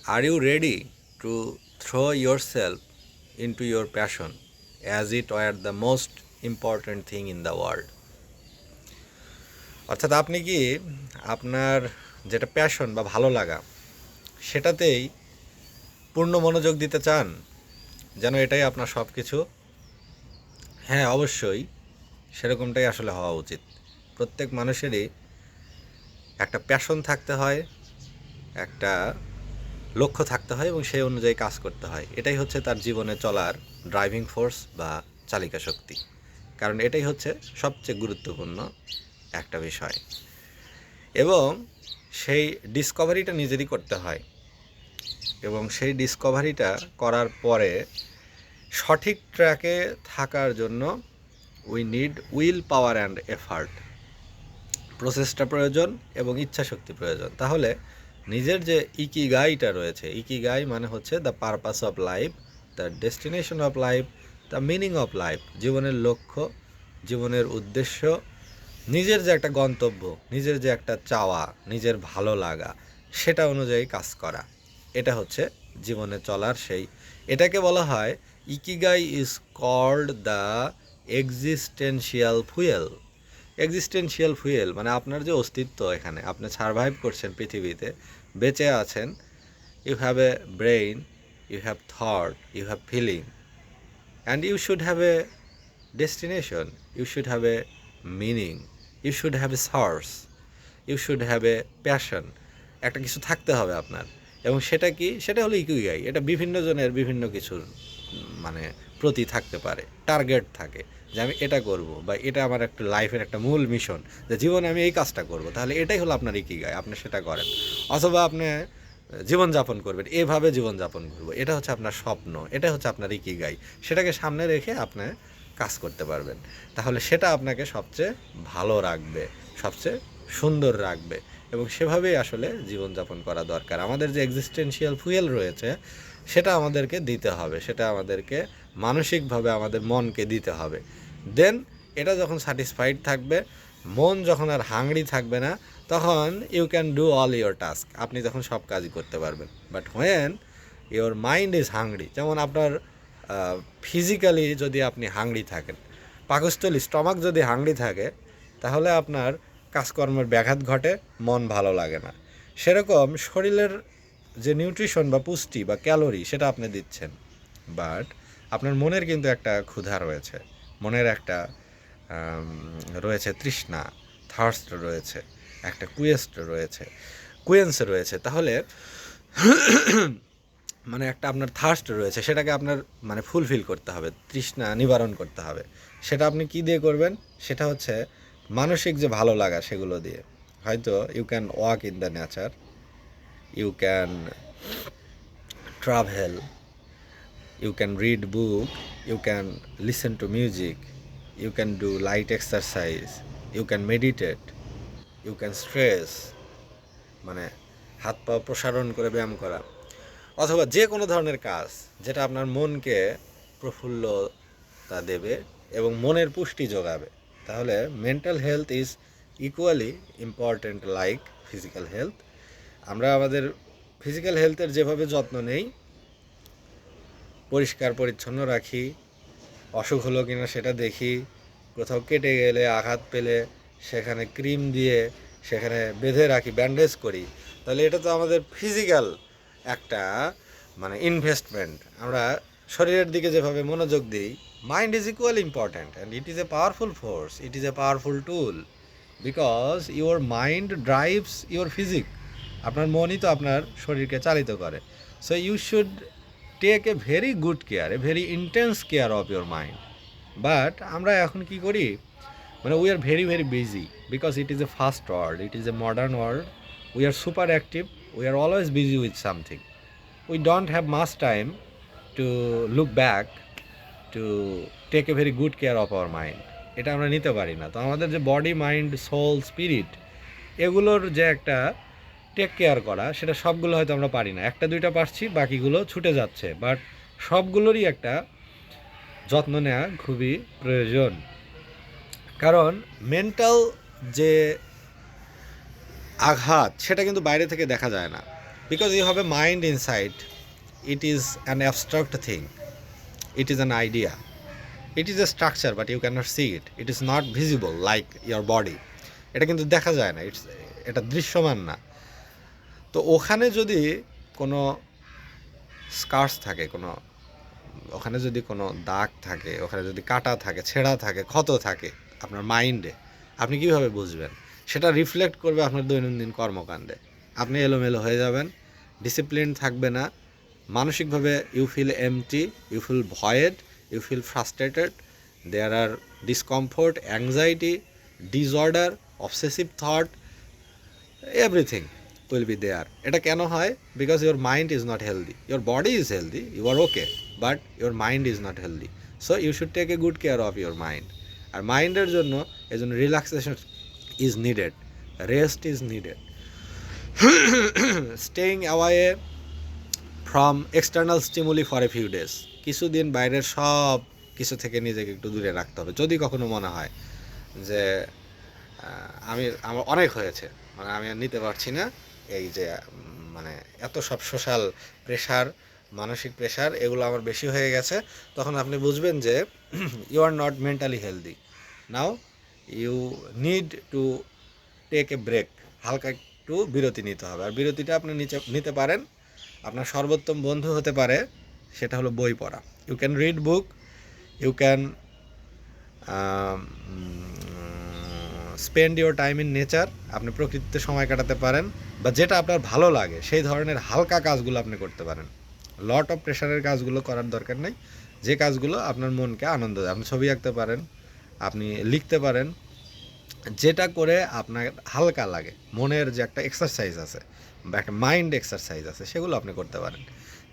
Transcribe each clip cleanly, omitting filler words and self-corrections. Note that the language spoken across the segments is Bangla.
Are you ready to throw yourself into your passion as it were the most important thing in the world? অর্থাৎ আপনি কি আপনার যেটা প্যাশন বা ভালো লাগা সেটাতেই পূর্ণ মনোযোগ দিতে চান, যেন এটাই আপনার সব কিছু? হ্যাঁ, অবশ্যই সেরকমটাই আসলে হওয়া উচিত। প্রত্যেক মানুষেরই একটা প্যাশন থাকতে হয়, একটা লক্ষ্য থাকতে হয় এবং সেই অনুযায়ী কাজ করতে হয়। এটাই হচ্ছে তার জীবনে চলার ড্রাইভিং ফোর্স বা চালিকা শক্তি। কারণ এটাই হচ্ছে সবচেয়ে গুরুত্বপূর্ণ একটা বিষয়, এবং সেই ডিসকভারিটা নিজেরই করতে হয়, এবং সেই ডিসকভারিটা করার পরে সঠিক ট্র্যাকে থাকার জন্য we need will power and effort. প্রসেসটা প্রয়োজন এবং ইচ্ছাশক্তি প্রয়োজন। তাহলে নিজের যে ইকিগাইটা রয়েছে, ইকিগাই মানে হচ্ছে the purpose of life, the destination of life, the meaning of life, জীবনের লক্ষ্য, জীবনের উদ্দেশ্য, নিজের যে একটা গন্তব্য, নিজের যে একটা চাওয়া, নিজের ভালো লাগা, সেটা অনুযায়ী কাজ করা। এটা হচ্ছে জীবনে চলার এটাকে বলা হয় ikigai is called the existential fuel. Existential fuel মানে আপনার যে অস্তিত্ব, এখানে আপনি সারভাইভ করছেন পৃথিবীতে, বেঁচে আছেন। You have a brain, you have thought, you have feeling, and you should have a destination, you should have a meaning, you should have a source, you should have a passion. একটা কিছু থাকতে হবে আপনার, এবং সেটা কি? সেটা হলো ইকিগাই। এটা বিভিন্ন জনের বিভিন্ন কিছুর মানে প্রতি থাকতে পারে, টার্গেট থাকে যে আমি এটা করব, বা এটা আমার একটা লাইফের একটা মূল মিশন, যে জীবনে আমি এই কাজটা করব। তাহলে এটাই হলো আপনার ইকিগাই, আপনি সেটা করেন। অথবা আপনি জীবনযাপন করবেন, এভাবে জীবনযাপন করবো, এটা হচ্ছে আপনার স্বপ্ন, এটা হচ্ছে আপনার ইকিগাই। সেটাকে সামনে রেখে আপনি কাজ করতে পারবেন, তাহলে সেটা আপনাকে সবচেয়ে ভালো রাখবে, সবচেয়ে সুন্দর রাখবে, এবং সেভাবেই আসলে জীবনযাপন করা দরকার। আমাদের যে এক্সিস্টেন্সিয়াল ফুয়েল রয়েছে সেটা আমাদেরকে দিতে হবে, সেটা আমাদেরকে মানসিকভাবে আমাদের মনকে দিতে হবে। দেন এটা যখন স্যাটিসফাইড থাকবে, মন যখন আর হাংরি থাকবে না, তখন you can do all your task, আপনি তখন সব কাজই করতে পারবেন। But when your mind is hungry, যেমন আপনার ফিজিক্যালি যদি আপনি হাংরি থাকেন, পাকস্থলী স্টমাক যদি হাংরি থাকে, তাহলে আপনার কাজকর্মের ব্যাঘাত ঘটে, মন ভালো লাগে না। সেরকম শরীরের যে নিউট্রিশন বা পুষ্টি বা ক্যালোরি সেটা আপনি দিচ্ছেন, বাট আপনার মনের কিন্তু একটা ক্ষুধা রয়েছে, মনের একটা রয়েছে তৃষ্ণা, থার্স্ট রয়েছে, একটা কুয়েন্স রয়েছে। তাহলে মানে একটা আপনার থার্স্ট রয়েছে, সেটাকে আপনার মানে ফুলফিল করতে হবে, তৃষ্ণা নিবারণ করতে হবে। সেটা আপনি কি দিয়ে করবেন? সেটা হচ্ছে মানসিক যে ভালো লাগা সেগুলো দিয়ে। হয়তো you can walk in the nature, you can travel, you can read book, you can listen to music, you can do light exercise, you can meditate, you can stress, মানে হাত পা প্রসারণ করে ব্যায়াম করা, অথবা যে কোনো ধরনের কাজ যেটা আপনার মনকে প্রফুল্লতা দেবে এবং মনের পুষ্টি যোগাবে। তাহলে mental health is equally important like physical health. আমরা আমাদের ফিজিক্যাল হেলথের যেভাবে যত্ন নেই, পরিষ্কার পরিচ্ছন্ন রাখি, অসুখ হলো কিনা সেটা দেখি, কোথাও কেটে গেলে, আঘাত পেলে সেখানে ক্রিম দিয়ে সেখানে বেঁধে রাখি, ব্যান্ডেজ করি, তাহলে এটা তো আমাদের ফিজিক্যাল একটা মানে ইনভেস্টমেন্ট। আমরা শরীরের দিকে যেভাবে মনোযোগ দিই, mind is equal important and it is a powerful force, it is a powerful tool, because your mind drives your physique. আপনার মনই তো আপনার শরীরকে চালিত করে। So you should take a very good care, a very intense care of your mind. But আমরা এখন কি করি, মানে we are very very busy, because it is a fast world, it is a modern world, we are super active, we are always busy with something, we don't have much time to look back, to take a very good care of our mind. এটা আমরা নিতে পারি না। তো আমাদের যে বডি, মাইন্ড, সোল, স্পিরিট, এগুলোর যে একটা টেক কেয়ার করা, সেটা সবগুলো হয়তো আমরা পারি না, একটা দুইটা পারছি, বাকিগুলো ছুটে যাচ্ছে। বাট সবগুলোরই একটা যত্ন নেওয়া খুবই প্রয়োজন, কারণ মেন্টাল যে আঘাত সেটা কিন্তু বাইরে থেকে দেখা যায় না। because you have a mind inside. It is an abstract thing, it is an idea, it is a structure but you cannot see it, it is not visible like your body. এটা কিন্তু দেখা যায় না, এটা দৃশ্যমান না। তো ওখানে যদি কোনো স্কার্স থাকে, ওখানে যদি কোনো দাগ থাকে, ওখানে যদি কাটা থাকে, ছেঁড়া থাকে, ক্ষত থাকে আপনার মাইন্ডে, আপনি কীভাবে বুঝবেন? সেটা রিফ্লেক্ট করবে আপনার দৈনন্দিন কর্মকাণ্ডে। আপনি এলোমেলো হয়ে যাবেন, ডিসিপ্লিন থাকবে না, মানসিকভাবে you feel empty, you feel void, you feel frustrated, there are discomfort, anxiety, disorder, obsessive thought, everything will be there. এটা কেন হয়? Because your mind is not healthy. Your body is healthy, you are okay, but your mind is not healthy. So you should take a good care of your mind. আর মাইন্ডের জন্য relaxation is needed, rest is needed. Staying away from external stimuli for a few days. কিছুদিন বাইরের সব কিছু থেকে নিজেকে একটু দূরে রাখতে হবে। যদি কখনো মনে হয় যে আমার অনেক হয়েছে, মানে আমি আর নিতে পারছি না, এই যে মানে এত সব সোশ্যাল প্রেশার, মানসিক প্রেশার, এগুলো আমার বেশি হয়ে গেছে, তখন আপনি বুঝবেন যে you are not mentally healthy. Now you need to take a break. হালকা একটু বিরতি নিতে হবে। আর বিরতিটা আপনি নিতে পারেন, আপনার সর্বোত্তম বন্ধু হতে পারে, সেটা হলো বই পড়া। You can read book, you can spend your time in nature. আপনি প্রকৃতিতে সময় কাটাতে পারেন, বা যেটা আপনার ভালো লাগে সেই ধরনের হালকা কাজগুলো আপনি করতে পারেন। লট অফ প্রেশারের কাজগুলো করার দরকার নেই। যে কাজগুলো আপনার মনকে আনন্দ দেয়, আপনি ছবি আঁকতে পারেন, আপনি লিখতে পারেন, যেটা করে আপনার হালকা লাগে, মনের যে একটা এক্সারসাইজ আছে বা একটা মাইন্ড এক্সারসাইজ আছে, সেগুলো আপনি করতে পারেন।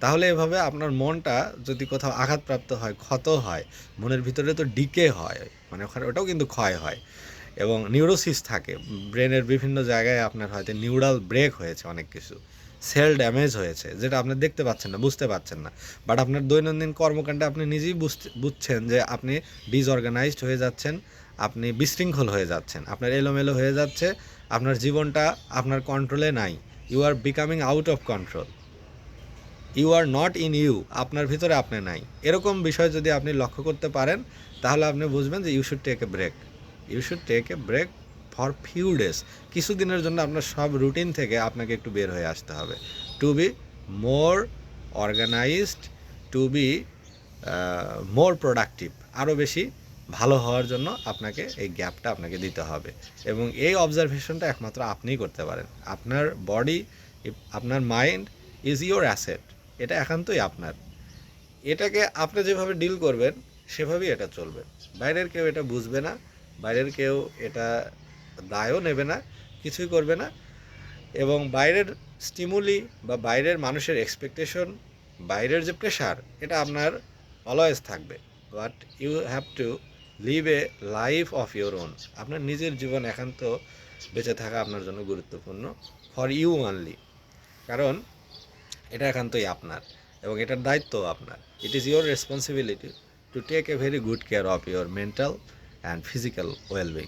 তাহলে এভাবে আপনার মনটা যদি কোথাও আঘাতপ্রাপ্ত হয়, ক্ষত হয়, মনের ভিতরে তো ডিকে হয়, মানে ওখানে ওটাও কিন্তু ক্ষয় হয়, এবং নিউরোসিস থাকে ব্রেনের বিভিন্ন জায়গায়, আপনার হয়তো নিউরাল ব্রেক হয়েছে, অনেক কিছু সেল ড্যামেজ হয়েছে, যেটা আপনি দেখতে পাচ্ছেন না, বুঝতে পারছেন না, বাট আপনার দৈনন্দিন কর্মকাণ্ডে আপনি নিজেই বুঝছেন যে আপনি ডিসঅর্গানাইজড হয়ে যাচ্ছেন, আপনি বিশৃঙ্খল হয়ে যাচ্ছেন, আপনার এলোমেলো হয়ে যাচ্ছে, আপনার জীবনটা আপনার কন্ট্রোলে নাই, you are becoming out of control, you are not in you, আপনার ভিতরে আপনি নাই। এরকম বিষয় যদি আপনি লক্ষ্য করতে পারেন, তাহলে আপনি বুঝবেন যে you should take a break. You should take a break for few days. কিছুদিনের জন্য আপনার সব রুটিন থেকে আপনাকে একটু বের হয়ে আসতে হবে, to be more organized, to be more productive. আরও বেশি ভালো হওয়ার জন্য আপনাকে এই গ্যাপটা আপনাকে দিতে হবে, এবং এই অবজারভেশনটা একমাত্র আপনিই করতে পারেন। আপনার বডি, আপনার মাইন্ড ইজ ইউর অ্যাসেট, এটা একান্তই আপনার। এটাকে আপনি যেভাবে ডিল করবেন সেভাবেই এটা চলবে। বাইরের কেউ এটা বুঝবে না, বাইরের কেউ এটা দায়ও নেবে না, কিছুই করবে না। এবং বাইরের স্টিমুলি বা বাইরের মানুষের এক্সপেকটেশন, বাইরের যে প্রেশার, এটা আপনার অলওয়েজ থাকবে, but you have to live a life of your own. আপনার নিজের জীবন একান্ত বেঁচে থাকা আপনার জন্য গুরুত্বপূর্ণ, ফর ইউ অনলি, কারণ এটা একান্তই আপনার এবং এটার দায়িত্ব আপনার। It is your responsibility to take a very good care of your mental and physical wellbeing.